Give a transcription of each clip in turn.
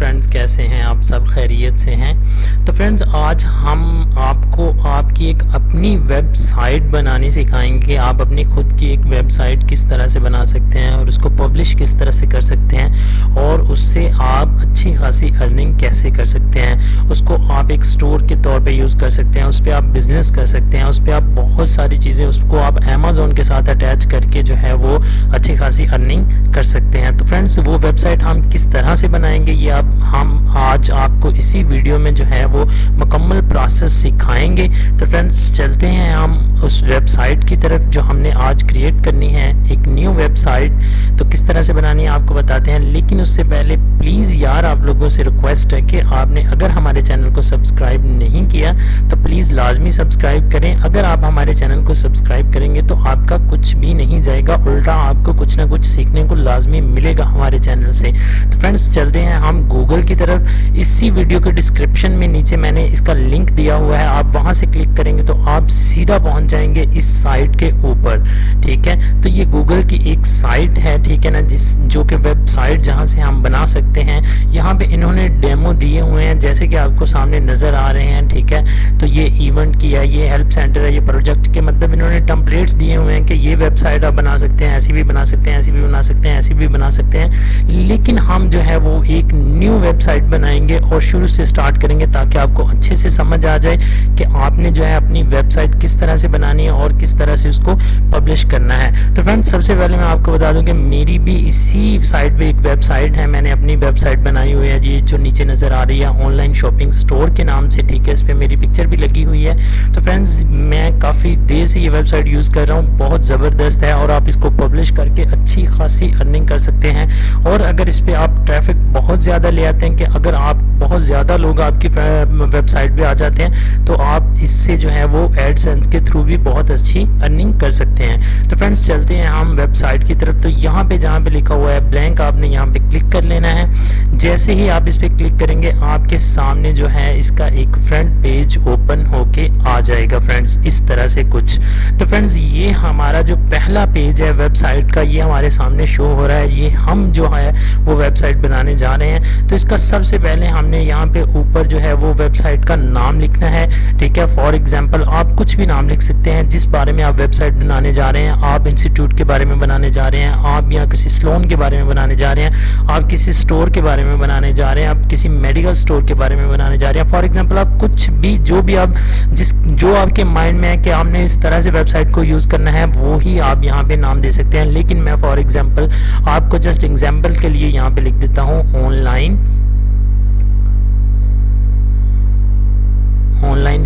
Friends, कैसे हैं आप? सब खैरियत से हैं? तो फ्रेंड्स, आज हम आपको आपकी एक अपनी वेबसाइट बनानी सिखाएंगे। आप अपनी खुद की एक वेबसाइट किस तरह से बना सकते हैं और उसको पब्लिश किस तरह से कर सकते हैं और उससे आप अच्छी खासी अर्निंग कैसे कर सकते हैं। उसको आप एक स्टोर के तौर पे यूज़ कर सकते हैं, उस पर आप बिजनेस कर सकते हैं, उस पर आप बहुत सारी चीज़ें, उसको आप अमेज़ॉन के साथ अटैच करके जो है वो अच्छी खासी अर्निंग कर सकते हैं। तो फ्रेंड्स, वो वेबसाइट हम किस तरह से बनाएंगे ये हम आज आपको इसी वीडियो में जो है वो मुकम्मल प्रोसेस सिखाएंगे। तो फ्रेंड्स, चलते हैं हम उस वेबसाइट की तरफ जो हमने आज क्रिएट करनी है, एक न्यू वेबसाइट। तो किस तरह से बनानी है आपको बताते हैं, लेकिन उससे पहले प्लीज़ यार आप लोगों से रिक्वेस्ट है कि आपने अगर हमारे चैनल को सब्सक्राइब नहीं किया तो प्लीज़ लाजमी सब्सक्राइब करें। अगर आप हमारे चैनल को सब्सक्राइब करेंगे तो आपका कुछ भी नहीं जाएगा, उल्टा आपको कुछ ना कुछ सीखने को लाजमी मिलेगा हमारे चैनल से। तो फ्रेंड्स, चलते हैं हम गूगल की तरफ। इसी वीडियो के डिस्क्रिप्शन में नीचे मैंने इसका लिंक दिया हुआ है, आप वहां से क्लिक करेंगे तो आप सीधा पहुंच जाएंगे इस साइट के ऊपर। ठीक है, तो ये गूगल की एक साइट है, ठीक है ना, जो कि वेबसाइट जहां से हम बना सकते हैं। यहाँ पे इन्होंने डेमो दिए हुए हैं जैसे कि आपको सामने नजर आ रहे हैं। ठीक है, तो ये इवेंट की है, ये हेल्प सेंटर है, ये प्रोजेक्ट के मतलब इन्होंने टेम्पलेट्स दिए हुए हैं कि ये वेबसाइट आप बना सकते हैं, ऐसी भी बना सकते हैं, ऐसी भी बना सकते हैं, ऐसी भी बना सकते हैं। लेकिन हम जो है वो एक न्यू वेबसाइट बनाएंगे और शुरू से स्टार्ट करेंगे ताकि आपको अच्छे से समझ आ जाए कि आपने जो है अपनी वेबसाइट किस तरह से बनानी है और किस तरह से उसको पब्लिश करना है। तो फ्रेंड्स, सबसे पहले मैं आपको बता दूं कि मेरी भी इसी साइट पे एक वेबसाइट है, मैंने अपनी वेबसाइट बनाई हुई है, ये जो नीचे नजर आ रही है ऑनलाइन शॉपिंग स्टोर के नाम से। ठीक है, इस पे मेरी पिक्चर भी लगी हुई है। तो फ्रेंड्स, मैं काफ़ी देर से ये वेबसाइट यूज़ कर रहा हूँ, बहुत ज़बरदस्त है और आप इसको पब्लिश करके अच्छी खासी अर्निंग कर सकते हैं। और अगर इस पे आप ट्रैफिक बहुत ज़्यादा ले आते हैं कि अगर आप बहुत ज़्यादा लोग आपकी वेबसाइट पे आ जाते हैं तो आप इससे जो है वो एडसेंस के थ्रू भी बहुत अच्छी अर्निंग कर सकते हैं। तो फ्रेंड्स, चलते हैं हम वेबसाइट की तरफ। तो यहाँ पे जहाँ पे लिखा हुआ है ब्लैंक, आपने यहाँ पे क्लिक कर लेना है। जैसे ही आप इस पे क्लिक करेंगे आपके सामने जो है इसका एक फ्रंट पेज ओपन होके आ जाएगा फ्रेंड्स, इस तरह से कुछ। तो फ्रेंड्स, ये हमारा जो पहला पेज है वेबसाइट का, ये हमारे सामने शो हो रहा है। ये हम जो है वो वेबसाइट बनाने जा रहे हैं। तो इसका सबसे पहले हमने यहाँ पे ऊपर जो है वो वेबसाइट का नाम लिखना है। ठीक है, फॉर एग्जांपल आप कुछ भी नाम लिख सकते हैं जिस बारे में आप वेबसाइट बनाने जा रहे हैं। आप इंस्टीट्यूट के बारे में बनाने जा रहे हैं, आप यहाँ किसी सैलून के बारे में बनाने जा रहे हैं, आप किसी स्टोर के बारे में बनाने जा रहे हैं, आप किसी मेडिकल स्टोर के बारे में बनाने जा रहे हैं। फॉर एग्जाम्पल आप कुछ भी, जो भी आप जो आपके माइंड में है कि आपने इस तरह से वेबसाइट को यूज करना है, वो ही आप यहाँ पे नाम दे सकते हैं। लेकिन मैं फॉर एग्जाम्पल आपको जस्ट एग्जाम्पल के लिए यहाँ पे लिख देता हूँ ऑनलाइन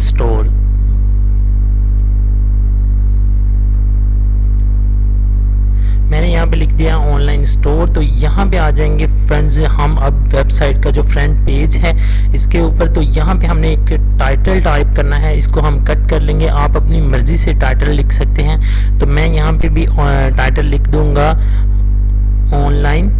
स्टोर। मैंने यहाँ पे लिख दिया ऑनलाइन स्टोर। तो यहाँ पे आ जाएंगे फ्रेंड्स हम अब वेबसाइट का जो फ्रंट पेज है इसके ऊपर। तो यहाँ पे हमने एक टाइटल टाइप करना है, इसको हम कट कर लेंगे। आप अपनी मर्जी से टाइटल लिख सकते हैं। तो मैं यहाँ पे भी टाइटल लिख दूंगा ऑनलाइन।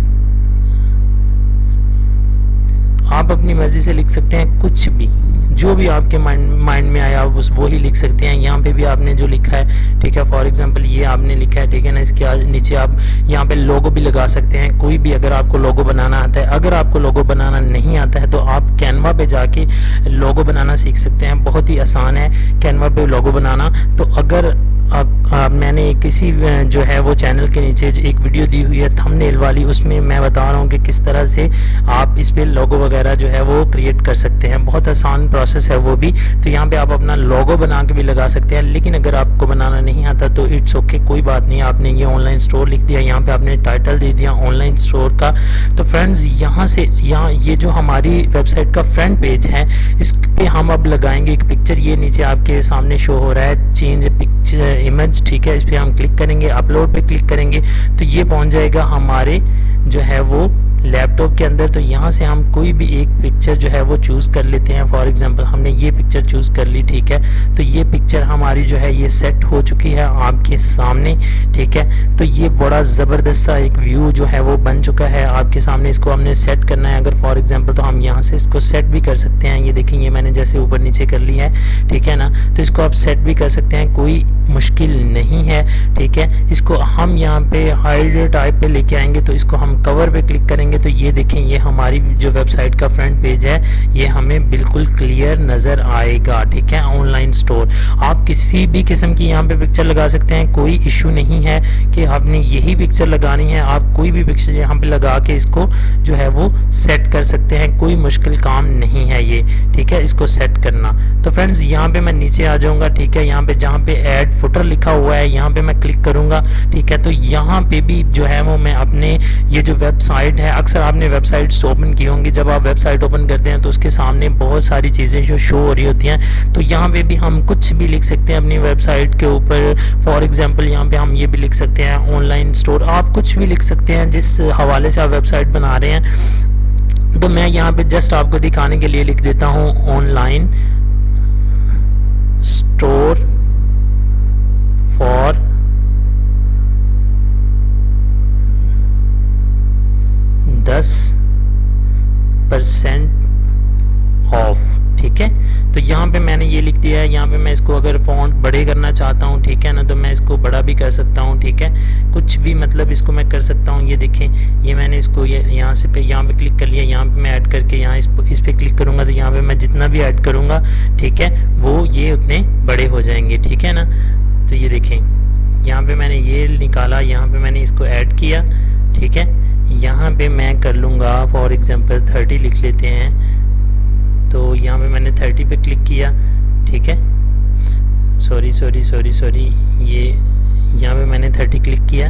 आप अपनी मर्जी से लिख सकते हैं कुछ भी, जो भी आपके माइंड में आया उस वो ही लिख सकते हैं। यहाँ पे भी आपने जो लिखा है, ठीक है, फॉर एग्जांपल ये आपने लिखा है, ठीक है ना। इसके नीचे आप यहाँ पे लोगो भी लगा सकते हैं, कोई भी, अगर आपको लोगो बनाना आता है। अगर आपको लोगो बनाना नहीं आता है तो आप कैनवा पे जाके लोगो बनाना सीख सकते हैं, बहुत ही आसान है कैनवा पे लोगो बनाना। तो अगर मैंने किसी जो है वो चैनल के नीचे एक वीडियो दी हुई है थंबनेल वाली, उसमें मैं बता रहा हूँ कि किस तरह से आप इस पे लोगो वगैरह जो है वो क्रिएट कर सकते हैं। बहुत आसान प्रोसेस है वो भी। तो यहाँ पे आप अपना लोगो बना के भी लगा सकते हैं। लेकिन अगर आपको बनाना नहीं आता तो इट्स ओके, कोई बात नहीं। आपने ये ऑनलाइन स्टोर लिख दिया, यहाँ पे आपने टाइटल दे दिया ऑनलाइन स्टोर का। तो फ्रेंड्स, यहाँ ये जो हमारी वेबसाइट का फ्रंट पेज है इस पे हम अब लगाएंगे एक पिक्चर। ये नीचे आपके सामने शो हो रहा है चेंज पिक्चर इमेज। ठीक है, इस पे हम क्लिक करेंगे, अपलोड पे क्लिक करेंगे तो ये पहुंच जाएगा हमारे जो है वो लैपटॉप के अंदर। तो यहाँ से हम कोई भी एक पिक्चर जो है वो चूज कर लेते हैं। फॉर एग्जांपल हमने ये पिक्चर चूज कर ली। ठीक है, तो ये पिक्चर हमारी जो है ये सेट हो चुकी है आपके सामने। ठीक है, तो ये बड़ा जबरदस्त सा एक व्यू जो है वो बन चुका है आपके सामने। इसको हमने सेट करना है। अगर फॉर एग्जांपल तो हम यहाँ यहाँ से इसको सेट भी कर सकते हैं। ये देखें, ये मैंने जैसे ऊपर नीचे कर लिया है, ठीक है ना। तो इसको आप सेट भी कर सकते हैं, कोई मुश्किल नहीं है, ठीक है। इसको हम यहाँ पे हाइड टाइप पे लेके आएंगे, तो इसको हम कवर पे क्लिक करेंगे तो ये देखें, ये हमारी जो वेबसाइट का फ्रंट पेज है ये हमें बिल्कुल क्लियर नज़र आएगा, ठीक है। ऑनलाइन स्टोर, आप किसी भी किस्म की यहाँ पे पिक्चर लगा सकते हैं, कोई इशू नहीं है कि आपने यही पिक्चर लगानी है। आप कोई भी पिक्चर यहाँ पे लगा के इसको जो है वो सेट कर सकते हैं, कोई मुश्किल काम नहीं है ये, ठीक है, इसको सेट करना। तो फ्रेंड्स यहाँ पे मैं नीचे आ जाऊंगा, ठीक है। यहाँ पे जहाँ पे ऐड फुटर लिखा हुआ है यहाँ पे मैं क्लिक करूंगा, ठीक है। तो यहाँ पे भी जो है वो मैं अपने ये जो वेबसाइट है, अक्सर आपने वेबसाइट्स ओपन की होंगी, जब आप वेबसाइट ओपन करते हैं तो उसके सामने बहुत सारी चीज़ें जो शो हो रही होती हैं। तो यहाँ पे भी हम कुछ भी लिख सकते हैं अपनी वेबसाइट के ऊपर। फॉर एग्जांपल यहाँ पे हम ये भी लिख सकते हैं ऑनलाइन स्टोर, आप कुछ भी लिख सकते हैं जिस हवाले से आप वेबसाइट बना रहे हैं। तो मैं यहाँ पे जस्ट आपको दिखाने के लिए लिख देता हूँ ऑनलाइन स्टोर फॉर 10% ऑफ, ठीक है। तो यहाँ पे मैंने ये लिख दिया है। यहाँ पे मैं इसको अगर फॉन्ट बड़े करना चाहता हूँ, ठीक है ना, तो मैं इसको बड़ा भी कर सकता हूँ, ठीक है। कुछ भी मतलब इसको मैं कर सकता हूँ। ये देखें, ये मैंने इसको यहाँ से पे यहाँ पे क्लिक कर लिया। यहाँ पे मैं ऐड करके यहाँ इस पे क्लिक करूँगा तो यहाँ पे मैं जितना भी ऐड करूँगा, ठीक है, वो ये उतने बड़े हो जाएंगे, ठीक है ना। तो ये देखें, यहाँ पे मैंने ये निकाला, यहाँ पे मैंने इसको ऐड किया, ठीक है। यहाँ पे मैं कर लूँगा फॉर एग्जांपल 30 लिख लेते हैं। तो यहाँ पे मैंने 30 पे क्लिक किया, ठीक है। सॉरी, ये यहाँ पे मैंने 30 क्लिक किया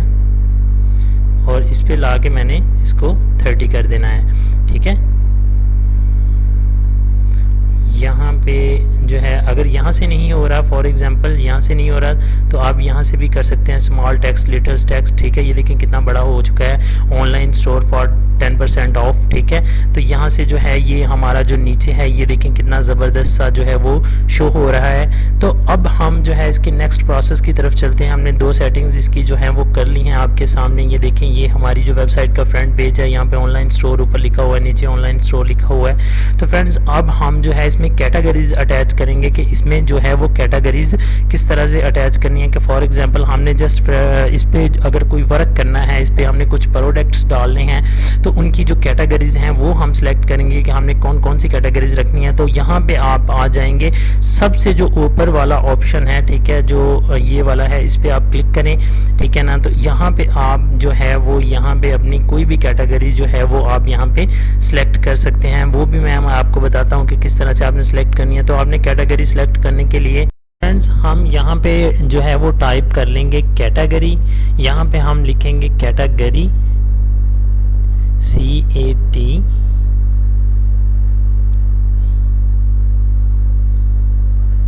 और इस पे ला के मैंने इसको 30 कर देना है, ठीक है। यहाँ पे जो है अगर यहाँ से नहीं हो रहा, फॉर एग्जांपल यहाँ से नहीं हो रहा, तो आप यहाँ से भी कर सकते हैं स्मॉल टेक्स्ट, लिटिल टेक्स्ट, ठीक है। ये देखें कितना बड़ा हो चुका है, ऑनलाइन स्टोर फॉर 10% ऑफ, ठीक है। तो यहाँ से जो है ये हमारा जो नीचे है ये देखें कितना ज़बरदस्त सा जो है वो शो हो रहा है। तो अब हम जो है इसके नेक्स्ट प्रोसेस की तरफ चलते हैं। हमने 2 सेटिंग्स इसकी जो है वो कर ली हैं आपके सामने। ये देखें, ये हमारी जो वेबसाइट का फ्रंट पेज है, यहाँ पे ऑनलाइन स्टोर ऊपर लिखा हुआ है, नीचे ऑनलाइन स्टोर लिखा हुआ है। तो फ्रेंड्स अब हम जो है इसमें कैटेगरीज अटैच करेंगे कि इसमें जो है वो कैटेगरीज किस तरह से अटैच करनी है। कि फॉर एग्जांपल हमने जस्ट इस पे अगर कोई वर्क करना है, इस पे हमने कुछ प्रोडक्ट्स डालने हैं, तो उनकी जो कैटेगरीज हैं वो हम सिलेक्ट करेंगे कि हमने कौन कौन सी कैटेगरीज रखनी है। तो यहाँ पे आप आ जाएंगे, सबसे जो ऊपर वाला ऑप्शन है, ठीक है, जो ये वाला है, इस पे आप क्लिक करें, ठीक है ना। तो यहाँ पे आप जो है वो यहाँ पे अपनी कोई भी कैटेगरी जो है वो आप यहाँ पे सिलेक्ट कर सकते हैं। वो भी मैं आपको बताता हूँ कि किस तरह से आपने सिलेक्ट करनी है। तो आपने कैटेगरी सिलेक्ट करने के लिए फ्रेंड्स हम यहाँ पे जो है वो टाइप कर लेंगे कैटेगरी। यहाँ पे हम लिखेंगे कैटेगरी CAT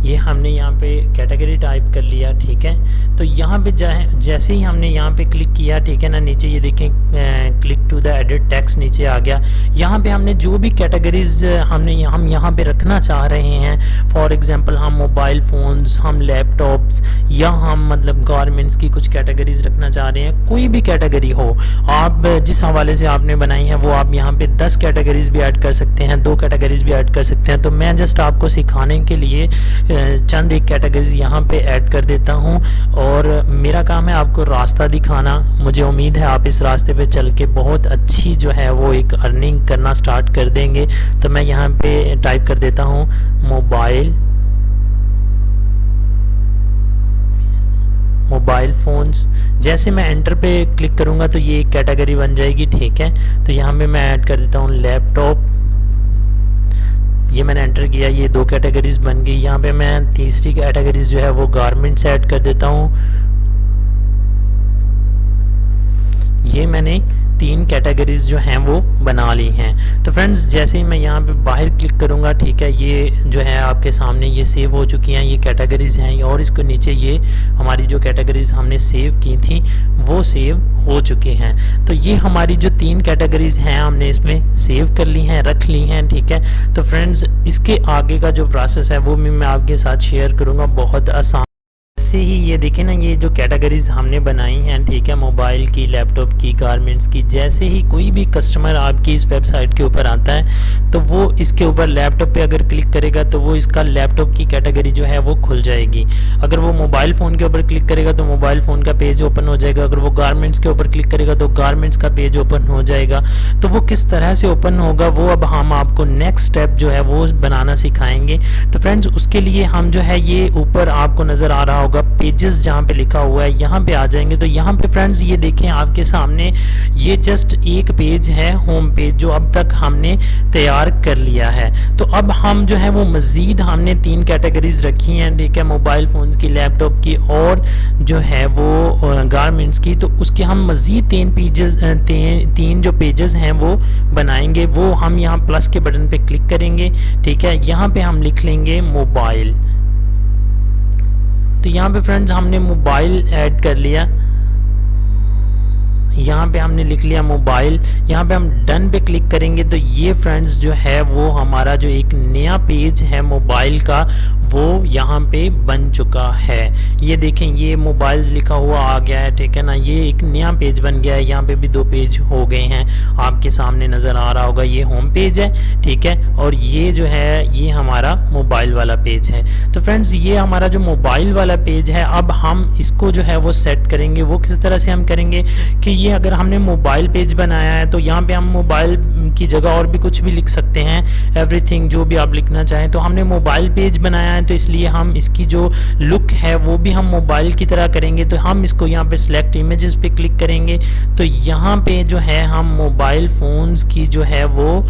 ये हमने यहाँ पे कैटेगरी टाइप कर लिया, ठीक है। तो यहाँ पे जैसे ही हमने यहाँ पे क्लिक किया, ठीक है ना, नीचे ये देखें click to the edit text नीचे आ गया। यहाँ पे हमने जो भी कैटेगरीज हम यहाँ पे रखना चाह रहे हैं, फॉर एग्जांपल हम मोबाइल फ़ोन्स, हम लैपटॉप्स, या हम मतलब गारमेंट्स की कुछ कैटेगरीज रखना चाह रहे हैं, कोई भी कैटेगरी हो, आप जिस हवाले से आपने बनाई है वो आप यहाँ पे 10 कैटेगरीज भी ऐड कर सकते हैं, 2 कैटेगरीज भी ऐड कर सकते हैं। तो मैं जस्ट आपको सिखाने के लिए चंद एक कैटेगरीज यहाँ पे ऐड कर देता हूँ और मेरा काम है आपको रास्ता दिखाना। मुझे उम्मीद है आप इस रास्ते पे चल के बहुत अच्छी जो है वो एक अर्निंग करना स्टार्ट कर देंगे। तो मैं यहाँ पे टाइप कर देता हूँ मोबाइल फ़ोन्स। जैसे मैं एंटर पे क्लिक करूँगा तो ये एक कैटेगरी बन जाएगी, ठीक है। तो यहाँ पे मैं ऐड कर देता हूँ लैपटॉप, ये मैंने एंटर किया, ये 2 कैटेगरीज बन गई। यहाँ पे मैं तीसरी कैटेगरीज जो है वो गारमेंट्स ऐड कर देता हूँ। ये मैंने 3 कैटेगरीज जो हैं वो बना ली हैं। तो फ्रेंड्स जैसे ही मैं यहाँ पे बाहर क्लिक करूँगा, ठीक है, ये जो है आपके सामने ये सेव हो चुकी हैं, ये कैटेगरीज हैं, और इसको नीचे ये हमारी जो कैटेगरीज हमने सेव की थी वो सेव हो चुकी हैं। तो ये हमारी जो 3 कैटेगरीज हैं हमने इसमें सेव कर ली हैं, रख ली हैं, ठीक है। तो फ्रेंड्स इसके आगे का जो प्रोसेस है वो भी मैं आपके साथ शेयर करूँगा, बहुत आसान जैसे ही ये देखें ना, ये जो कैटेगरीज हमने बनाई हैं, ठीक है, मोबाइल की, लैपटॉप की, गारमेंट्स की, जैसे ही कोई भी कस्टमर आपकी इस वेबसाइट के ऊपर आता है तो वो इसके ऊपर लैपटॉप पे अगर क्लिक करेगा तो वो इसका लैपटॉप की कैटेगरी जो है वो खुल जाएगी। अगर वो मोबाइल फ़ोन के ऊपर क्लिक करेगा तो मोबाइल फ़ोन का पेज ओपन हो जाएगा। अगर वो गारमेंट्स के ऊपर क्लिक करेगा तो गारमेंट्स का पेज ओपन हो जाएगा। तो वो किस तरह से ओपन होगा वो अब हम आपको नेक्स्ट स्टेप जो है वो बनाना सिखाएंगे। तो फ्रेंड्स उसके लिए हम जो है ये ऊपर आपको नज़र आ रहा होगा पेजेस जहाँ पे लिखा हुआ है, यहाँ पे आ जाएंगे। तो यहाँ पे फ्रेंड्स ये देखें आपके सामने ये जस्ट एक पेज है, होम पेज, जो अब तक हमने तैयार कर लिया है। तो अब हम जो है वो मज़ीद हमने 3 कैटेगरीज रखी हैं, ठीक है, मोबाइल फ़ोन्स की, लैपटॉप की और जो है वो गारमेंट्स की। तो उसके हम मज़ीद 3 जो पेजेस हैं वो बनाएंगे। वो हम यहाँ प्लस के बटन पे क्लिक करेंगे, ठीक है, यहाँ पे हम लिख लेंगे मोबाइल। तो यहाँ पे फ्रेंड्स हमने मोबाइल ऐड कर लिया, यहाँ पे हमने लिख लिया मोबाइल। यहाँ पे हम डन पे क्लिक करेंगे तो ये फ्रेंड्स जो है वो हमारा जो एक नया पेज है मोबाइल का वो यहाँ पे बन चुका है। ये देखें ये मोबाइल्स लिखा हुआ आ गया है, ठीक है ना, ये एक नया पेज बन गया है। यहाँ पे भी 2 पेज हो गए हैं, आपके सामने नज़र आ रहा होगा। ये होम पेज है, ठीक है, और ये जो है ये हमारा मोबाइल वाला पेज है। तो फ्रेंड्स ये हमारा जो मोबाइल वाला पेज है, अब हम इसको जो है वो सेट करेंगे। वो किस तरह से हम करेंगे कि ये अगर हमने मोबाइल पेज बनाया है तो यहाँ पे हम मोबाइल की जगह और भी कुछ भी लिख सकते हैं, एवरीथिंग जो भी आप लिखना चाहें। तो हमने मोबाइल पेज बनाया है तो इसलिए हम इसकी जो लुक है वो भी हम मोबाइल की तरह करेंगे। तो हम इसको यहाँ पे सिलेक्ट इमेजेस पे क्लिक करेंगे तो यहाँ पे जो है हम मोबाइल फ़ोन्स की जो है वो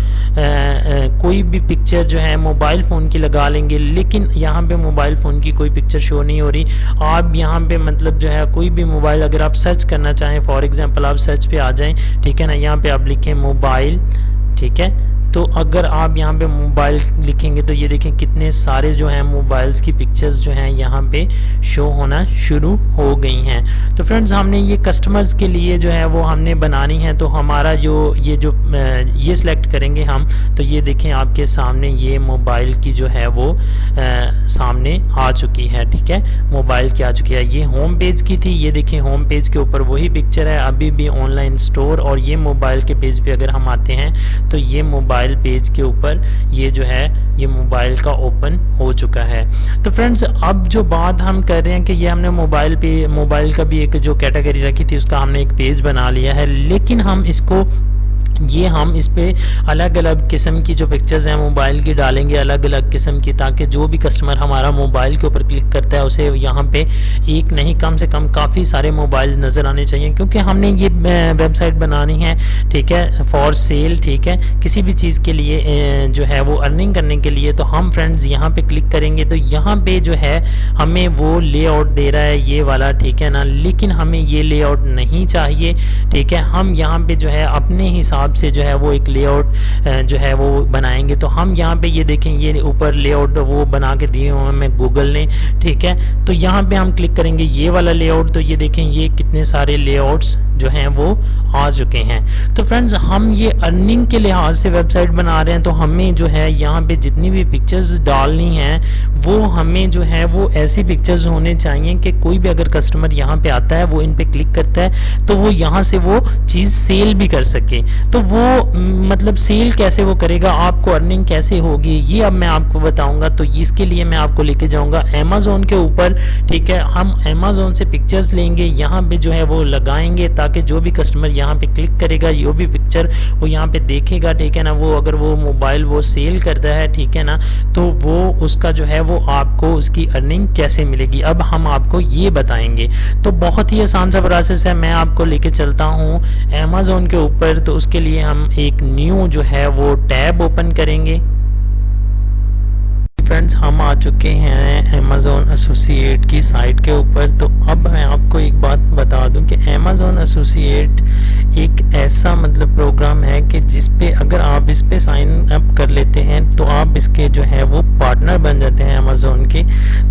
कोई भी पिक्चर जो है मोबाइल फ़ोन की लगा लेंगे। लेकिन यहाँ पे मोबाइल फ़ोन की कोई पिक्चर शो नहीं हो रही। आप यहाँ पे मतलब जो है कोई भी मोबाइल अगर आप सर्च करना चाहें, फॉर एग्जांपल आप सर्च पे आ जाएं, ठीक है ना, यहाँ पे आप लिखें मोबाइल, ठीक है। तो अगर आप यहाँ पे मोबाइल लिखेंगे तो ये देखें कितने सारे जो हैं मोबाइल्स की पिक्चर्स जो हैं यहाँ पे शो होना शुरू हो गई हैं। तो फ्रेंड्स हमने ये कस्टमर्स के लिए जो है वो हमने बनानी है। तो हमारा जो ये सिलेक्ट करेंगे हम, तो ये देखें आपके सामने ये मोबाइल की जो है वो सामने आ चुकी है, ठीक है, मोबाइल की आ चुकी है। ये होम पेज की थी, ये देखें होम पेज के ऊपर वही पिक्चर है अभी भी ऑनलाइन स्टोर। और ये मोबाइल के पेज पे अगर हम आते हैं तो ये मोबाइल पेज के ऊपर ये जो है ये मोबाइल का ओपन हो चुका है। तो फ्रेंड्स अब जो बात हम कर रहे हैं कि ये हमने मोबाइल का भी एक जो कैटेगरी रखी थी उसका हमने एक पेज बना लिया है। लेकिन हम इस पे अलग अलग किस्म की जो पिक्चर्स हैं मोबाइल की डालेंगे, अलग अलग किस्म की, ताकि जो भी कस्टमर हमारा मोबाइल के ऊपर क्लिक करता है उसे यहाँ पे एक नहीं कम से कम काफ़ी सारे मोबाइल नज़र आने चाहिए। क्योंकि हमने ये वेबसाइट बनानी है, ठीक है, फॉर सेल, ठीक है, किसी भी चीज़ के लिए जो है वो अर्निंग करने के लिए। तो हम फ्रेंड्स यहाँ पे क्लिक करेंगे तो यहाँ पे जो है हमें वो लेआउट दे रहा है ये वाला, ठीक है ना, लेकिन हमें ये लेआउट नहीं चाहिए, ठीक है। हम यहाँ पे जो है अपने हिसाब से जो है वो एक लेआउट जो है वो बनाएंगे। तो हम यहाँ पे ये देखें ये ऊपर लेआउट वो बना के दिए हुए हैं गूगल ने, ठीक है। तो यहाँ पे हम क्लिक करेंगे ये वाला लेआउट, तो ये देखें ये कितने सारे लेआउट्स जो हैं वो आ चुके हैं। तो फ्रेंड्स हम ये अर्निंग के लिहाज से वेबसाइट बना रहे हैं, तो हमें जो है यहाँ पे जितनी भी पिक्चर्स डालनी हैं वो हमें जो है वो ऐसी पिक्चर्स होने चाहिए कि कोई भी अगर कस्टमर यहाँ पे आता है वो इन पे क्लिक करता है तो वो यहाँ से वो चीज़ सेल भी कर सके। तो वो मतलब सेल कैसे वो करेगा, आपको अर्निंग कैसे होगी, ये अब मैं आपको बताऊंगा। तो इसके लिए मैं आपको लेके जाऊंगा अमेज़न के ऊपर, ठीक है। हम अमेज़न से पिक्चर्स लेंगे, यहाँ पे जो है वो लगाएंगे ताकि जो भी कस्टमर यहाँ पे क्लिक करेगा जो भी पिक्चर वो यहाँ पे देखेगा, ठीक है ना, वो अगर वो मोबाइल वो सेल करता है, ठीक है ना, तो वो उसका जो है वो आपको उसकी अर्निंग कैसे मिलेगी अब हम आपको ये बताएंगे। तो बहुत ही आसान सा प्रोसेस है, मैं आपको लेके चलता हूँ अमेज़न के ऊपर। तो उसके लिए हम एक न्यू जो है वो टैब ओपन करेंगे। फ्रेंड्स हम आ चुके हैं अमेज़न एसोसिएट की साइट के ऊपर। तो अब मैं आपको एक बात बता दूं कि अमेज़न एसोसिएट एक ऐसा मतलब प्रोग्राम है कि जिस पे अगर आप इस पे साइन अप कर लेते हैं तो आप इसके जो है वो पार्टनर बन जाते हैं अमेज़ॉन के।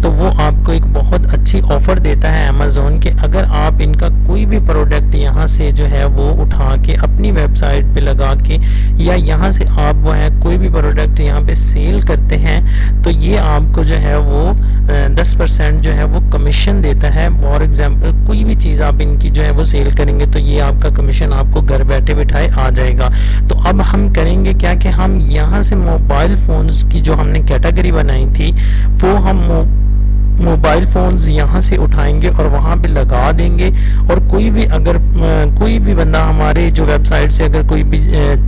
तो वो आपको एक बहुत अच्छी ऑफ़र देता है अमेज़ॉन के, अगर आप इनका कोई भी प्रोडक्ट यहाँ से जो है वो उठा के अपनी वेबसाइट पे लगा के, या यहाँ से आप वो है कोई भी प्रोडक्ट यहाँ पे सेल करते हैं, तो ये आपको जो है वो 10% जो है वो कमीशन देता है। फॉर एग्जांपल कोई भी चीज़ आप इनकी जो है वो सेल करेंगे तो ये आपका कमीशन आपको घर बैठे बिठाए आ जाएगा। तो अब हम करेंगे क्या कि हम यहाँ से मोबाइल फ़ोन्स की जो हमने कैटेगरी बनाई थी वो हम मोबाइल फ़ोन्स यहाँ से उठाएंगे और वहाँ पे लगा देंगे। और कोई भी अगर कोई भी बंदा हमारे जो वेबसाइट से अगर कोई भी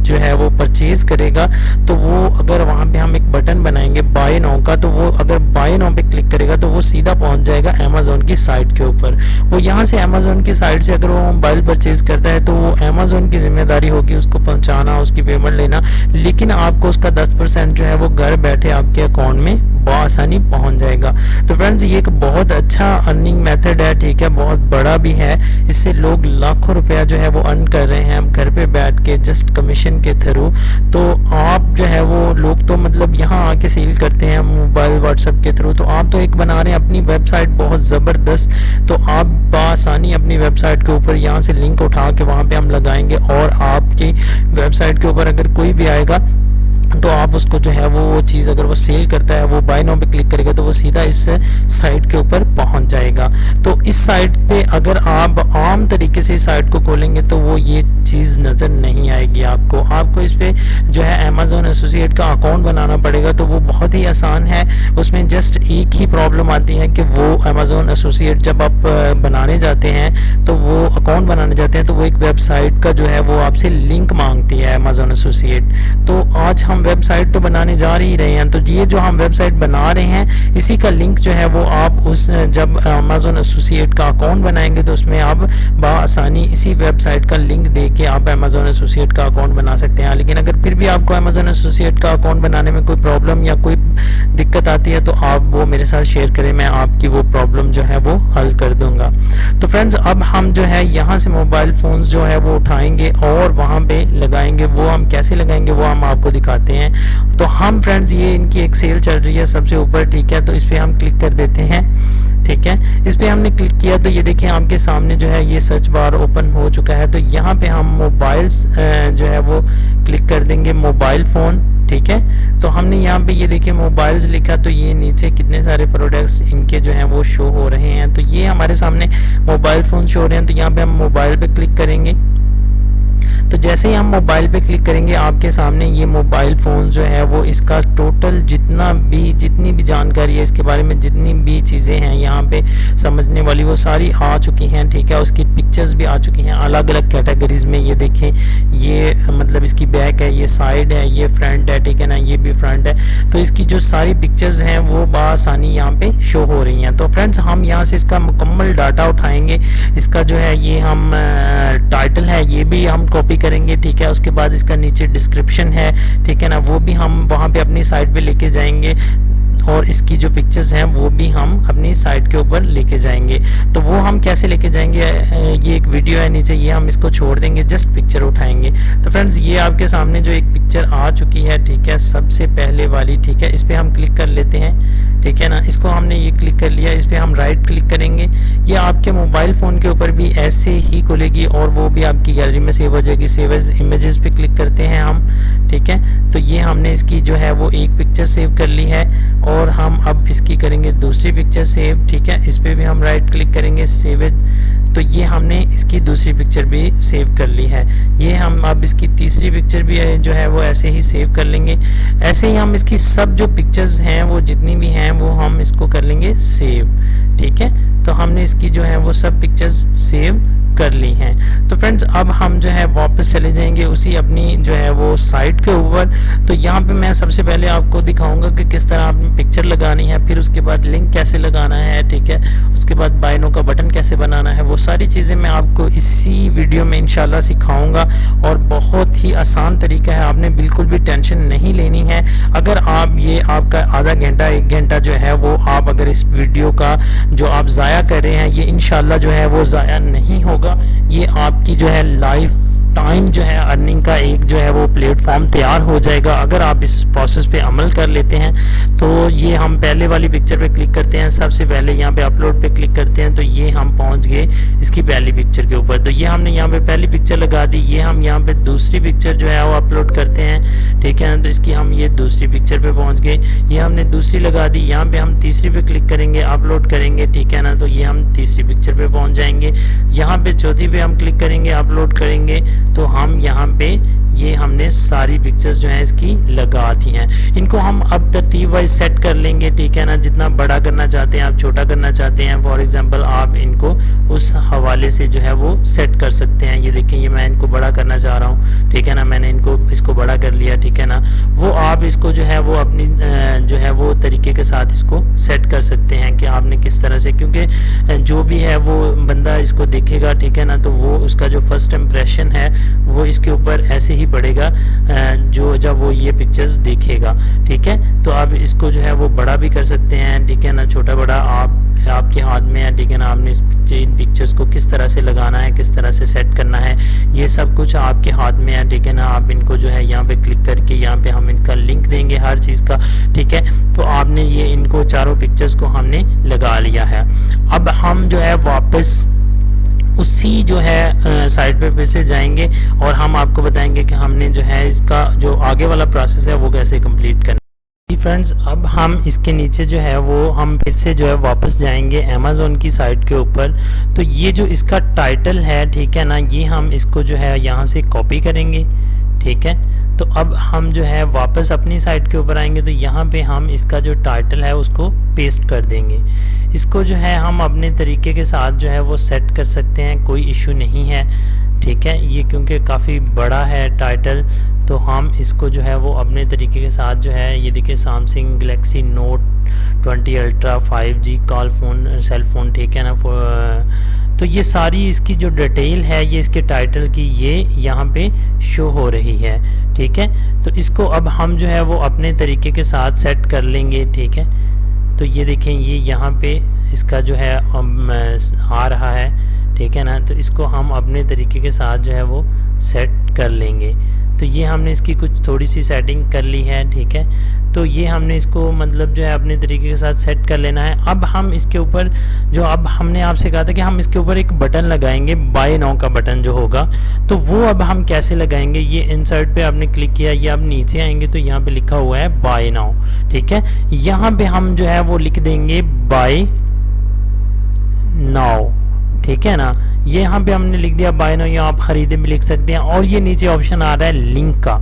जो है वो परचेज करेगा तो वो अगर वहाँ पे हम एक बटन बनाएंगे बाय नाउ का, तो वो अगर बाय नाउ पे क्लिक करेगा तो वो सीधा पहुँच जाएगा अमेज़ॉन की साइट के ऊपर। वो यहाँ से अमेज़ॉन की साइट से अगर वो मोबाइल परचेज करता है तो वो अमेज़ॉन की जिम्मेदारी होगी उसको पहुँचाना, उसकी पेमेंट लेना, लेकिन आपको उसका 10% जो है वो घर बैठे आपके अकाउंट में आसानी पहुंच जाएगा। तो फ्रेंड्स ये एक बहुत अच्छा अर्निंग मेथड है, ठीक है, बहुत बड़ा भी है। इससे लोग लाखों रुपया जो है वो अर्न कर रहे हैं घर पे बैठ के जस्ट कमीशन के थ्रू। तो आप जो है वो लोग तो मतलब यहाँ आके सेल करते हैं मोबाइल व्हाट्सएप के थ्रू, तो आप तो एक बना रहे हैं अपनी वेबसाइट बहुत ज़बरदस्त। तो आप बआसानी अपनी वेबसाइट के ऊपर यहाँ से लिंक उठा के वहाँ पे हम लगाएंगे और आपकी वेबसाइट के ऊपर अगर कोई भी आएगा तो आप उसको जो है वो चीज़ अगर वो सेल करता है वो बाय नाउ पे क्लिक करेगा तो वो सीधा इस साइट के ऊपर पहुंच जाएगा। तो इस साइट पे अगर आप आम तरीके से इस साइट को खोलेंगे तो वो ये चीज़ नज़र नहीं आएगी आपको इस पे जो है अमेज़ॉन एसोसिएट का अकाउंट बनाना पड़ेगा। तो वो बहुत ही आसान है, उसमें जस्ट एक ही प्रॉब्लम आती है कि वो अमेज़ॉन एसोसिएट जब आप बनाने जाते हैं तो वो अकाउंट बनाने जाते हैं तो वो एक वेबसाइट का जो है वो आपसे लिंक मांगती है अमेज़ॉन एसोसिएट। तो आज हम वेबसाइट तो बनाने जा ही रहे हैं, तो ये जो हम वेबसाइट बना रहे हैं इसी का लिंक जो है वो आप उस जब अमेज़ॉन एसोसिएट का अकाउंट बनाएंगे तो उसमें आप बआसानी इसी वेबसाइट का लिंक दे के आप अमेज़ॉन एसोसिएट का अकाउंट बना सकते हैं। लेकिन अगर फिर भी आपको अमेज़ॉन एसोसिएट का अकाउंट बनाने में कोई प्रॉब्लम या कोई दिक्कत आती है तो आप वो मेरे साथ शेयर करें, मैं आपकी वो प्रॉब्लम जो है वो हल कर दूंगा। तो फ्रेंड्स अब हम जो है यहाँ से मोबाइल फ़ोन्स जो है वो उठाएंगे और वहाँ पे लगाएंगे। वो हम कैसे लगाएंगे वो हम आपको दिखाते हैं। तो हम फ्रेंड्स ये इनकी एक सेल चल रही है सबसे ऊपर, ठीक है, तो इस पे हम क्लिक कर देते हैं। ठीक है, इस पे हमने क्लिक किया तो ये देखें आपके सामने जो है ये सर्च बार ओपन हो चुका है। तो यहाँ पे हम मोबाइल्स जो है वो क्लिक कर देंगे, मोबाइल फ़ोन। ठीक है, तो हमने यहाँ पे ये देखिए मोबाइल्स लिखा तो ये नीचे कितने सारे प्रोडक्ट्स इनके जो हैं वो शो हो रहे हैं। तो ये हमारे सामने मोबाइल फ़ोन शो हो रहे हैं। तो यहाँ पे हम मोबाइल पे क्लिक करेंगे। तो जैसे ही हम मोबाइल पे क्लिक करेंगे आपके सामने ये मोबाइल फ़ोन जो है वो इसका टोटल जितनी भी जानकारी है इसके बारे में, जितनी भी चीज़ें हैं यहाँ पे समझने वाली वो सारी आ चुकी हैं। ठीक है, उसकी पिक्चर्स भी आ चुकी हैं अलग अलग कैटेगरीज में। ये देखें, ये मतलब इसकी बैक है, ये साइड है, ये फ्रंट है, ठीक है ना, ये भी फ्रंट है। तो इसकी जो सारी पिक्चर्स हैं वो बआसानी यहाँ पे शो हो रही हैं। तो फ्रेंड्स हम यहाँ से इसका मुकम्मल डाटा उठाएंगे। इसका जो है ये हम टाइटल है ये भी हम कॉपी करेंगे। ठीक है, उसके बाद इसका नीचे डिस्क्रिप्शन है, ठीक है ना, वो भी हम वहाँ पे अपनी साइट पे लेके जाएंगे और इसकी जो पिक्चर्स हैं वो भी हम अपनी साइट के ऊपर लेके जाएंगे। तो वो हम कैसे लेके जाएंगे, ये एक वीडियो है नीचे, ये हम इसको छोड़ देंगे, जस्ट पिक्चर उठाएंगे। तो फ्रेंड्स ये आपके सामने जो एक पिक्चर आ चुकी है, ठीक है, सबसे पहले वाली, ठीक है, इस पर हम क्लिक कर लेते हैं। ठीक है ना, इसको हमने ये क्लिक कर लिया, इस पर हम राइट क्लिक करेंगे। ये आपके मोबाइल फ़ोन के ऊपर भी ऐसे ही खुलेगी और वो भी आपकी गैलरी में सेव हो जाएगी। सेव एज इमेजेस पे क्लिक करते हैं हम। ठीक है, तो ये हमने इसकी जो है वो एक पिक्चर सेव कर ली है और हम अब इसकी करेंगे दूसरी पिक्चर सेव। ठीक है, इस पर भी हम राइट क्लिक करेंगे, सेव एज। तो ये हमने इसकी दूसरी पिक्चर भी सेव कर ली है। ये हम अब इसकी तीसरी पिक्चर भी है जो है वो ऐसे ही सेव कर लेंगे। ऐसे ही हम इसकी सब जो पिक्चर्स हैं वो जितनी भी हैं वो हम इसको कर लेंगे सेव। ठीक है, तो हमने इसकी जो है वो सब पिक्चर्स सेव कर ली हैं। तो फ्रेंड्स अब हम जो है वापस चले जाएंगे उसी अपनी जो है वो साइट के ऊपर। तो यहाँ पे मैं सबसे पहले आपको दिखाऊंगा कि किस तरह आपने पिक्चर लगानी है, फिर उसके बाद लिंक कैसे लगाना है, ठीक है, उसके बाद बाय नाउ का बटन कैसे बनाना है, वो सारी चीज़ें मैं आपको इसी वीडियो में इंशाल्लाह सिखाऊंगा। और बहुत ही आसान तरीका है, आपने बिल्कुल भी टेंशन नहीं लेनी है। अगर आप ये आपका आधा घंटा 1 घंटा जो है वो आप अगर इस वीडियो का जो आप ज़ाया कर रहे हैं ये इंशाल्लाह जो है वो ज़ाया नहीं होगा। ये आपकी जो है लाइफ टाइम जो है अर्निंग का एक जो है वो प्लेटफॉर्म तैयार हो जाएगा अगर आप इस प्रोसेस पे अमल कर लेते हैं। तो ये हम पहले वाली पिक्चर पे क्लिक करते हैं, सबसे पहले यहाँ पे अपलोड पे क्लिक करते हैं, तो ये हम पहुंच गए इसकी पहली पिक्चर के ऊपर। तो ये हमने यहाँ पे पहली पिक्चर लगा दी, ये हम यहाँ पे दूसरी पिक्चर जो है वो अपलोड करते हैं, ठीक है। तो इसकी हम ये दूसरी पिक्चर पे पहुंच गए, ये हमने दूसरी लगा दी, यहाँ पे हम तीसरी पे क्लिक करेंगे, अपलोड करेंगे, ठीक है ना। तो ये हम तीसरी पिक्चर पे पहुंच जाएंगे, यहाँ पे चौथी पे हम क्लिक करेंगे, अपलोड करेंगे, तो हम यहाँ पे ये हमने सारी पिक्चर्स जो है इसकी लगा दी हैं। इनको हम अब तरतीब वाइज सेट कर लेंगे, ठीक है ना। जितना बड़ा करना चाहते हैं आप, छोटा करना चाहते हैं, फॉर एग्जांपल आप इनको उस हवाले से जो है वो सेट कर सकते हैं। ये देखें, ये मैं इनको बड़ा करना चाह रहा हूँ, ठीक है ना, मैंने इसको बड़ा कर लिया, ठीक है ना। वो आप इसको जो है वो अपनी जो है वो तरीके के साथ इसको सेट कर सकते हैं कि आपने किस तरह से, क्योंकि जो भी है वो बंदा इसको देखेगा, ठीक है ना, तो वो उसका जो फर्स्ट इम्प्रेशन है वो इसके ऊपर ऐसे ही पड़ेगा जो जब वो ये पिक्चर्स देखेगा, ठीक है। तो आप इसको जो है वो बड़ा भी कर सकते हैं, ठीक है ना, छोटा बड़ा आपके हाथ में है, ठीक है ना। आपने इन पिक्चर्स को किस तरह से लगाना है, किस तरह से सेट करना है, ये सब कुछ आपके हाथ में है, ठीक है ना। आप इनको जो है यहाँ पे क्लिक करके यहाँ पे हम इनका लिंक देंगे हर चीज़ का, ठीक है। तो आपने ये इनको चारों पिक्चर्स को हमने लगा लिया है। अब हम जो है वापस उसी जो है साइट पे फिर से जाएंगे और हम आपको बताएंगे कि हमने जो है इसका जो आगे वाला प्रोसेस है वो कैसे कंप्लीट करना है। फ्रेंड्स, अब हम इसके नीचे जो है वो हम फिर से जो है वापस जाएंगे अमेज़न की साइट के ऊपर। तो ये जो इसका टाइटल है, ठीक है ना, ये हम इसको जो है यहाँ से कॉपी करेंगे, ठीक है। तो अब हम जो है वापस अपनी साइट के ऊपर आएंगे, तो यहाँ पे हम इसका जो टाइटल है उसको पेस्ट कर देंगे। इसको जो है हम अपने तरीके के साथ जो है वो सेट कर सकते हैं, कोई इशू नहीं है, ठीक है। ये क्योंकि काफ़ी बड़ा है टाइटल, तो हम इसको जो है वो अपने तरीके के साथ जो है, ये देखिए Samsung Galaxy note 20 ultra 5G call phone cell phone, ठीक है ना। तो ये सारी इसकी जो डिटेल है ये इसके टाइटल की ये यहाँ पे शो हो रही है, ठीक है। तो इसको अब हम जो है वो अपने तरीके के साथ सेट कर लेंगे, ठीक है। तो ये देखें, ये यहाँ पे इसका जो है आ रहा है, ठीक है ना। तो इसको हम अपने तरीके के साथ जो है वो सेट कर लेंगे। तो ये हमने इसकी कुछ थोड़ी सी सेटिंग कर ली है, ठीक है। तो ये हमने इसको मतलब जो है अपने तरीके के साथ सेट कर लेना है। अब हम इसके ऊपर जो अब हमने आपसे कहा था कि हम इसके ऊपर एक बटन लगाएंगे, बाय नाउ का बटन जो होगा, तो वो अब हम कैसे लगाएंगे। ये इंसर्ट पे आपने क्लिक किया, ये आप नीचे आएंगे तो यहाँ पे लिखा हुआ है बाय नाउ, ठीक है। यहाँ पे हम जो है वो लिख देंगे बाय नाउ, ठीक है ना। ये यहाँ पे हमने लिख दिया बाय नाउ, या आप खरीदे भी लिख सकते हैं। और ये नीचे ऑप्शन आ रहा है लिंक का।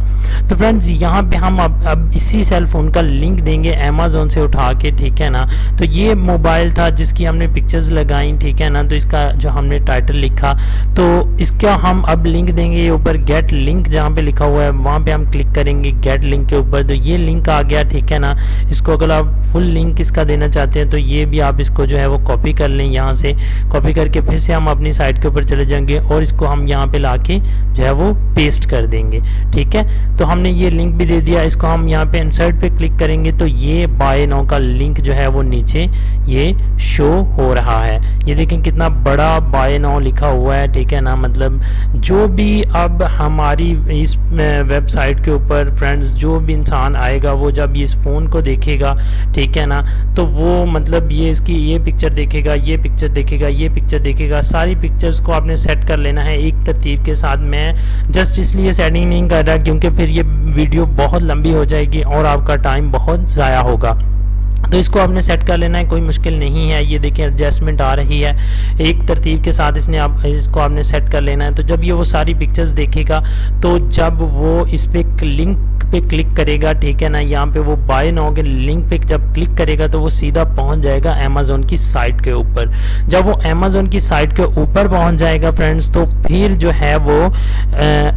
तो फ्रेंड्स, यहाँ पे हम अब इसी सेल फोन का लिंक देंगे अमेज़न से उठा के, ठीक है ना। तो ये मोबाइल था जिसकी हमने पिक्चर्स लगाई, ठीक है ना। तो इसका जो हमने टाइटल लिखा, तो इसका हम अब लिंक देंगे। ये ऊपर गेट लिंक जहाँ पे लिखा हुआ है वहाँ पे हम क्लिक करेंगे गेट लिंक के ऊपर, तो ये लिंक आ गया, ठीक है ना। इसको अगर आप फुल लिंक इसका देना चाहते हैं तो ये भी आप इसको जो है वो कॉपी कर लें, यहाँ से कॉपी करके फिर से हम अपनी साइट के ऊपर चले जाएंगे और इसको हम यहाँ पे लाके जो है वो पेस्ट कर देंगे, ठीक है। तो हमने ये लिंक भी दे दिया, इसको हम यहाँ पे इंसर्ट पे क्लिक करेंगे तो ये बाय नाउ का लिंक जो है वो नीचे ये शो हो रहा है। ये देखें कितना बड़ा बाय नाउ लिखा हुआ है, ठीक है ना। मतलब जो भी अब हमारी इस वेबसाइट के ऊपर फ्रेंड्स जो भी इंसान आएगा वो जब ये इस फ़ोन को देखेगा, ठीक है ना, तो वो मतलब ये इसकी ये पिक्चर देखेगा, ये पिक्चर देखेगा, ये पिक्चर देखेगा। सारी पिक्चर्स को आपने सेट कर लेना है एक तरतीब के साथ। मैं जस्ट इसलिए सेटिंग नहीं कर रहा क्योंकि फिर ये वीडियो बहुत लंबी हो जाएगी और आपका टाइम बहुत ज़ाया होगा। तो इसको आपने सेट कर लेना है, कोई मुश्किल नहीं है। ये देखिए एडजस्टमेंट आ रही है, एक तरतीब के साथ इसको आपने सेट कर लेना है। तो जब ये वो सारी पिक्चर्स देखेगा तो जब वो इस पे लिंक पे क्लिक करेगा, ठीक है ना, यहाँ पे वो बाय नाउ के लिंक पे जब क्लिक करेगा तो वो सीधा पहुँच जाएगा अमेज़न की साइट के ऊपर। जब वो अमेज़न की साइट के ऊपर पहुँच जाएगा फ्रेंड्स, तो फिर जो है वो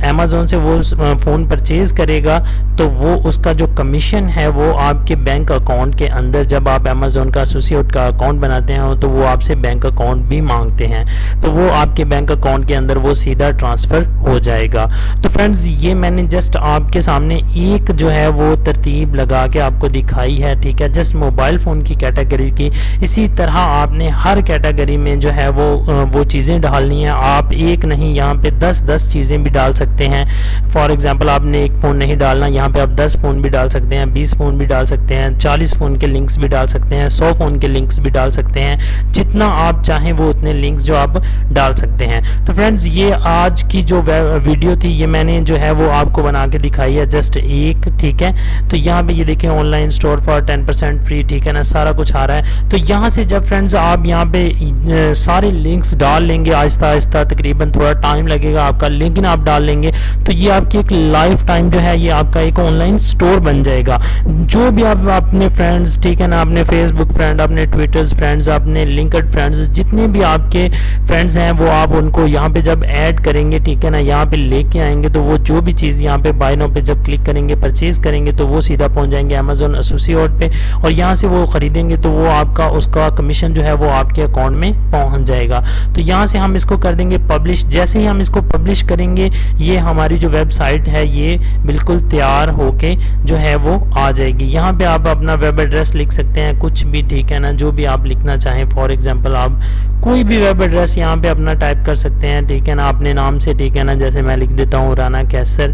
अमेज़न से वो फ़ोन परचेज करेगा, तो वो उसका जो कमीशन है वो आपके बैंक अकाउंट के अंदर, जब आप अमेज़न का एसोसिएट का अकाउंट बनाते हैं तो वो आपसे बैंक अकाउंट भी मांगते हैं, तो वो आपके बैंक अकाउंट के अंदर वो सीधा ट्रांसफ़र हो जाएगा। तो फ्रेंड्स, ये मैंने जस्ट आपके सामने एक जो है वो तरतीब लगा के आपको दिखाई है, ठीक है, जस्ट मोबाइल फ़ोन की कैटेगरी की। इसी तरह आपने हर कैटेगरी में जो है वो चीज़ें डालनी है। आप एक नहीं, यहाँ पे 10 चीज़ें भी डाल सकते हैं। फॉर एग्जांपल आपने एक फ़ोन नहीं डालना, यहाँ पे आप 10 फ़ोन भी डाल सकते हैं, 20 फ़ोन भी डाल सकते हैं, 40 फ़ोन के लिंक्स भी डाल सकते हैं, 100 फ़ोन के लिंक्स भी डाल सकते हैं। जितना आप चाहें वो उतने लिंक्स जो आप डाल सकते हैं। तो फ्रेंड्स, ये आज की जो वीडियो थी ये मैंने जो है वो आपको बना के दिखाई है, जस्ट एक, ठीक है। तो यहाँ पे ये देखें, ऑनलाइन स्टोर फॉर 10% फ्री, ठीक है ना, सारा कुछ आ रहा है। तो यहाँ से जब फ्रेंड्स आप यहाँ पे सारे लिंक्स डाल लेंगे आहिस्ता आहिस्ता, तकरीबन थोड़ा टाइम लगेगा आपका, लेकिन आप डाल लेंगे तो ये आपकी एक लाइफ टाइम जो है ये आपका एक ऑनलाइन स्टोर बन जाएगा। जो भी आप अपने फ्रेंड्स, ठीक है ना, अपने फेसबुक फ्रेंड, अपने ट्विटर्स फ्रेंड्स, अपने लिंक्ड फ्रेंड्स, जितने भी आपके फ्रेंड्स हैं वो आप उनको यहाँ पे जब ऐड करेंगे, ठीक है ना, यहाँ पे लेके आएंगे तो वो जो भी चीज़ यहाँ पे बाय नाउ पे जब क्लिक करेंगे, परचेज करेंगे, तो वो सीधा पहुँच जाएंगे अमेजोन एसोसिएट पे, और यहाँ से वो खरीदेंगे तो वो आपका उसका कमीशन जो है वो आपके अकाउंट में पहुँच जाएगा। तो यहाँ से हम इसको कर देंगे पब्लिश। जैसे ही हम इसको पब्लिश करेंगे, ये हमारी जो वेबसाइट है ये बिल्कुल तैयार होके जो है वो आ जाएगी। यहाँ पे आप अपना वेब एड्रेस लिख सकते हैं, कुछ भी, ठीक है ना, जो भी आप लिखना चाहें। फॉर एग्जांपल आप कोई भी वेब एड्रेस यहाँ पे अपना टाइप कर सकते हैं, ठीक है ना, अपने नाम से, ठीक है ना, जैसे मैं लिख देता हूँ राना कैसर,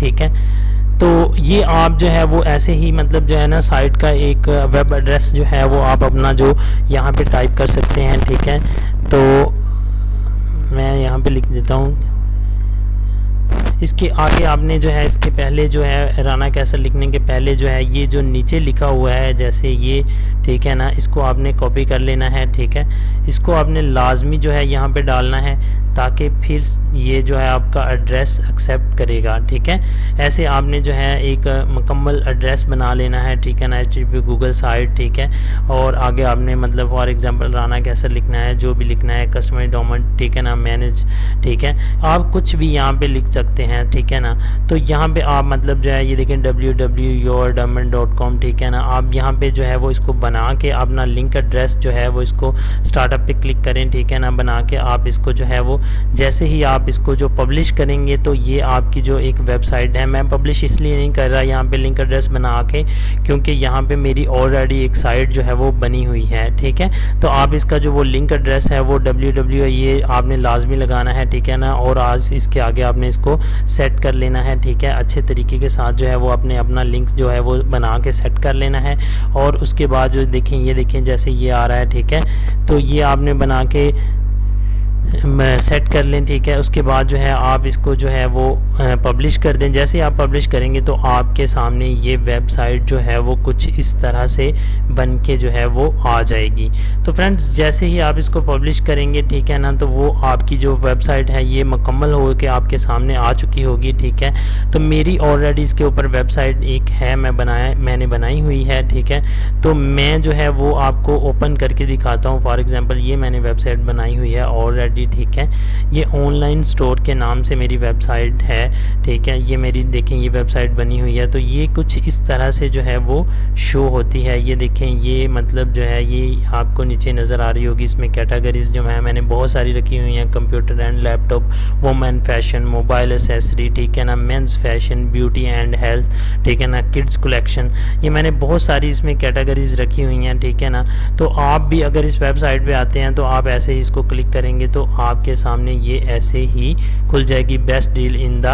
ठीक है। तो ये आप जो है वो ऐसे ही मतलब जो है ना साइट का एक वेब एड्रेस जो है वो आप अपना जो यहाँ पे टाइप कर सकते हैं, ठीक है। तो मैं यहाँ पे लिख देता हूँ। इसके आगे आपने जो है, इसके पहले जो है राना कैसर लिखने के पहले जो है ये जो नीचे लिखा हुआ है जैसे ये, ठीक है ना, इसको आपने कॉपी कर लेना है, ठीक है। इसको आपने लाजमी जो है यहाँ पे डालना है ताकि फिर ये जो है आपका एड्रेस एक्सेप्ट करेगा, ठीक है। ऐसे आपने जो है एक मुकम्मल एड्रेस बना लेना है, ठीक है ना, HTTP गूगल साइट, ठीक है। और आगे आपने मतलब फॉर एग्जांपल राना कैसर लिखना है, जो भी लिखना है, कस्टमर डोमेन, ठीक है ना, मैनेज, ठीक है। आप कुछ भी यहाँ पे लिख सकते हैं, ठीक है ना। तो यहाँ पे आप मतलब जो है ये देखें www.yourdomain.com, ठीक है ना। आप यहाँ पे जो है वो इसको बना के अपना लिंक एड्रेस जो है वो इसको स्टार्टअप पे क्लिक करें, ठीक है ना। बना के आप इसको जो है वो जैसे ही आप इसको जो पब्लिश करेंगे तो ये आपकी जो एक वेबसाइट है, मैं पब्लिश इसलिए नहीं कर रहा यहाँ पे लिंक एड्रेस बना के, क्योंकि यहाँ पे मेरी ऑलरेडी एक साइट जो है वो बनी हुई है, ठीक है। तो आप इसका जो वो लिंक एड्रेस है वो www ये आपने लाजमी लगाना है, ठीक है ना। और आज इसके आगे आपने इसको सेट कर लेना है, ठीक है, अच्छे तरीके के साथ जो है वो अपने अपना लिंक जो है वो बना के सेट कर लेना है। और उसके बाद जो देखें, ये देखें जैसे ये आ रहा है, ठीक है। तो ये आपने बना के सेट कर लें, ठीक है। उसके बाद जो है आप इसको जो है वो पब्लिश कर दें। जैसे आप पब्लिश करेंगे तो आपके सामने ये वेबसाइट जो है वो कुछ इस तरह से बन के जो है वो आ जाएगी। तो फ्रेंड्स, जैसे ही आप इसको पब्लिश करेंगे, ठीक है ना, तो वो आपकी जो वेबसाइट है ये मुकम्मल हो के आपके सामने आ चुकी होगी, ठीक है। तो मेरी ऑलरेडी इसके ऊपर वेबसाइट एक है, मैंने बनाई हुई है, ठीक है। तो मैं जो है वो आपको ओपन करके दिखाता हूँ। फॉर एग्जांपल ये मैंने वेबसाइट बनाई हुई है ऑलरेडी, ठीक है। ये ऑनलाइन स्टोर के नाम से मेरी वेबसाइट है, ठीक है। ये मेरी देखें ये वेबसाइट बनी हुई है। तो ये कुछ इस तरह से जो है वो शो होती है। ये देखें, ये मतलब जो है ये आपको नीचे नज़र आ रही होगी। इसमें कैटेगरीज जो है मैंने बहुत सारी रखी हुई हैं, computer and laptop, women fashion, mobile accessory, ठीक है ना, mains fashion, beauty and health, ठीक है ना, किड्स कलेक्शन, ये मैंने बहुत सारी इसमें कैटेगरीज रखी हुई हैं, ठीक है ना। तो आप भी अगर इस वेबसाइट पे आते हैं तो आप ऐसे ही इसको क्लिक करेंगे तो आपके सामने ये ऐसे ही खुल जाएगी, best deal in the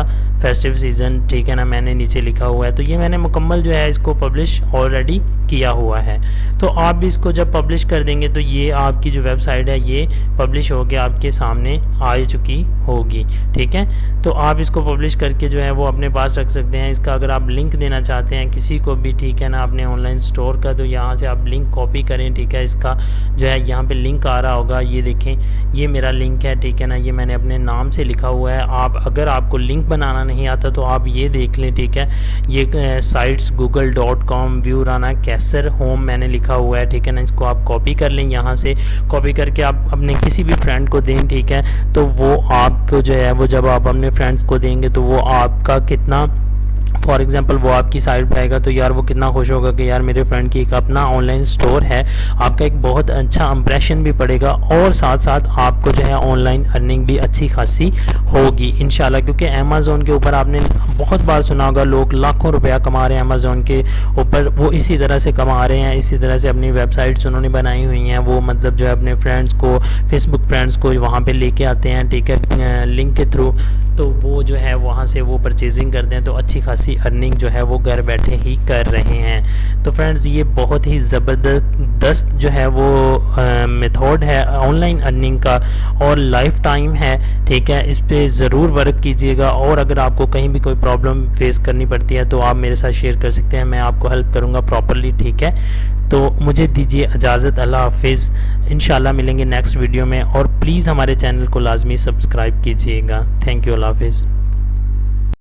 festive season, ठीक है ना, मैंने नीचे लिखा हुआ है। तो ये मैंने मुकम्मल जो है इसको पब्लिश ऑलरेडी किया हुआ है। तो आप भी इसको जब पब्लिश कर देंगे तो ये आपकी जो वेबसाइट है ये पब्लिश होकर आपके सामने आ चुकी होगी, ठीक है। तो आप इसको पब्लिश करके जो है वो अपने पास रख सकते हैं। इसका अगर आप लिंक देना चाहते हैं किसी को भी, ठीक है ना, अपने ऑनलाइन स्टोर का, तो यहाँ से आप लिंक कॉपी करें, ठीक है। इसका जो है यहाँ पे लिंक आ रहा होगा, ये देखें, ये मेरा लिंक है, ठीक है ना, ये मैंने अपने नाम से लिखा हुआ है। आप अगर आपको लिंक बनाना नहीं आता तो आप ये देख लें, ठीक है। ये साइट्स google.com व्यू राना कैसर होम मैंने लिखा हुआ है, ठीक है ना। इसको आप कॉपी कर लें, यहाँ से कॉपी करके आप अपने किसी भी फ्रेंड को दें, ठीक है। तो वो आपको जो है वो जब आप अपने फ्रेंड्स को देंगे तो वो आपका कितना फॉर एग्जांपल वो आपकी साइट पे आएगा तो यार वो कितना खुश होगा कि यार मेरे फ्रेंड की एक अपना ऑनलाइन स्टोर है। आपका एक बहुत अच्छा इंप्रेशन भी पड़ेगा और साथ साथ आपको जो है ऑनलाइन अर्निंग भी अच्छी खासी होगी इंशाल्लाह, क्योंकि अमेज़ोन के ऊपर आपने बहुत बार सुना होगा लोग लाखों रुपया कमा रहे हैं अमेज़ोन के ऊपर। वो इसी तरह से कमा रहे हैं, इसी तरह से अपनी वेबसाइट्स उन्होंने बनाई हुई हैं। वो मतलब जो है अपने फ्रेंड्स को, फेसबुक फ्रेंड्स को वहाँ पे लेके आते हैं, ठीक है, लिंक के थ्रू। तो वो जो है वहाँ से वो परचेजिंग करते हैं, तो अच्छी खासी अर्निंग जो है वो घर बैठे ही कर रहे हैं। तो फ्रेंड्स ये बहुत ही ज़बरदस्त जो है वो मेथड है ऑनलाइन अर्निंग का और लाइफ टाइम है, ठीक है। इस पे ज़रूर वर्क कीजिएगा और अगर आपको कहीं भी कोई प्रॉब्लम फेस करनी पड़ती है तो आप मेरे साथ शेयर कर सकते हैं, मैं आपको हेल्प करूँगा प्रॉपरली, ठीक है। तो मुझे दीजिए इजाज़त, अल्लाह हाफिज़। इंशाल्लाह मिलेंगे नेक्स्ट वीडियो में और प्लीज़ हमारे चैनल को लाजमी सब्सक्राइब कीजिएगा। थैंक यू, अल्लाह हाफिज़।